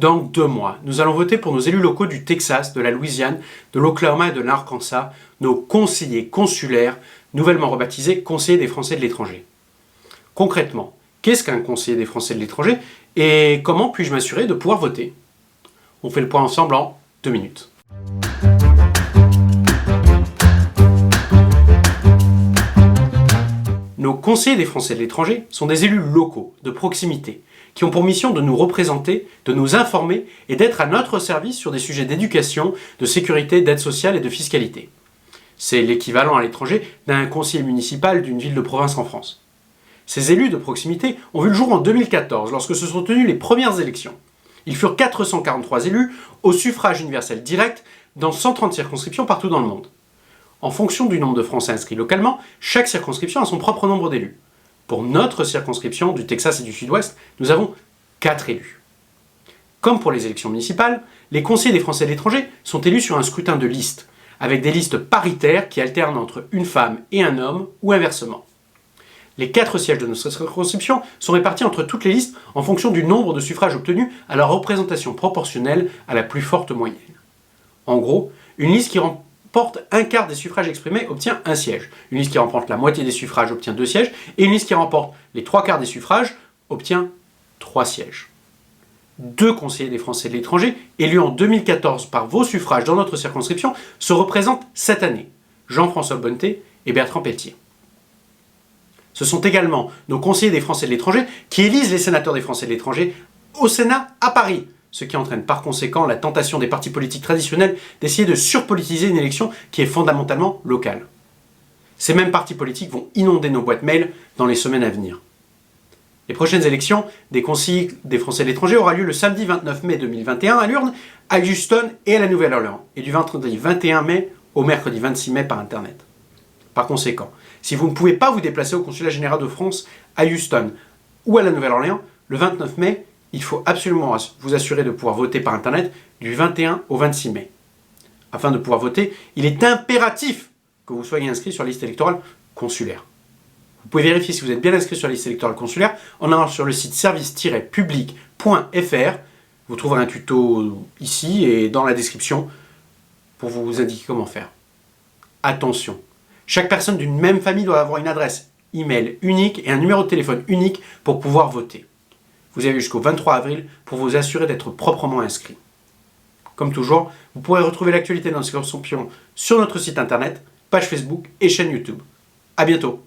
Dans 2 mois, nous allons voter pour nos élus locaux du Texas, de la Louisiane, de l'Oklahoma et de l'Arkansas, nos conseillers consulaires, nouvellement rebaptisés conseillers des Français de l'étranger. Concrètement, qu'est-ce qu'un conseiller des Français de l'étranger et comment puis-je m'assurer de pouvoir voter? On fait le point ensemble en 2 minutes. Nos conseillers des Français de l'étranger sont des élus locaux, de proximité, qui ont pour mission de nous représenter, de nous informer et d'être à notre service sur des sujets d'éducation, de sécurité, d'aide sociale et de fiscalité. C'est l'équivalent à l'étranger d'un conseiller municipal d'une ville de province en France. Ces élus de proximité ont vu le jour en 2014, lorsque se sont tenues les premières élections. Ils furent 443 élus au suffrage universel direct dans 130 circonscriptions partout dans le monde. En fonction du nombre de Français inscrits localement, chaque circonscription a son propre nombre d'élus. Pour notre circonscription du Texas et du Sud-Ouest, nous avons 4 élus. Comme pour les élections municipales, les conseillers des Français de l'étranger sont élus sur un scrutin de liste, avec des listes paritaires qui alternent entre une femme et un homme, ou inversement. Les 4 sièges de notre circonscription sont répartis entre toutes les listes en fonction du nombre de suffrages obtenus à la représentation proportionnelle à la plus forte moyenne. En gros, une liste qui remporte un quart des suffrages exprimés obtient un siège. Une liste qui remporte la moitié des suffrages obtient 2 sièges. Et une liste qui remporte les 3 quarts des suffrages obtient 3 sièges. 2 conseillers des Français de l'étranger, élus en 2014 par vos suffrages dans notre circonscription, se représentent cette année. Jean-François Bonneté et Bertrand Pelletier. Ce sont également nos conseillers des Français de l'étranger qui élisent les sénateurs des Français de l'étranger au Sénat à Paris, ce qui entraîne par conséquent la tentation des partis politiques traditionnels d'essayer de surpolitiser une élection qui est fondamentalement locale. Ces mêmes partis politiques vont inonder nos boîtes mail dans les semaines à venir. Les prochaines élections des conseillers des Français de l'étranger aura lieu le samedi 29 mai 2021 à l'urne, à Houston et à la Nouvelle-Orléans, et du vendredi 21 mai au mercredi 26 mai par Internet. Par conséquent, si vous ne pouvez pas vous déplacer au Consulat général de France à Houston ou à la Nouvelle-Orléans, le 29 mai, il faut absolument vous assurer de pouvoir voter par Internet du 21 au 26 mai. Afin de pouvoir voter, il est impératif que vous soyez inscrit sur la liste électorale consulaire. Vous pouvez vérifier si vous êtes bien inscrit sur la liste électorale consulaire en allant sur le site service-public.fr. Vous trouverez un tuto ici et dans la description pour vous indiquer comment faire. Attention! Chaque personne d'une même famille doit avoir une adresse email unique et un numéro de téléphone unique pour pouvoir voter. Vous avez jusqu'au 23 avril pour vous assurer d'être proprement inscrit. Comme toujours, vous pourrez retrouver l'actualité dans notre circonscription sur notre site internet, page Facebook et chaîne YouTube. À bientôt!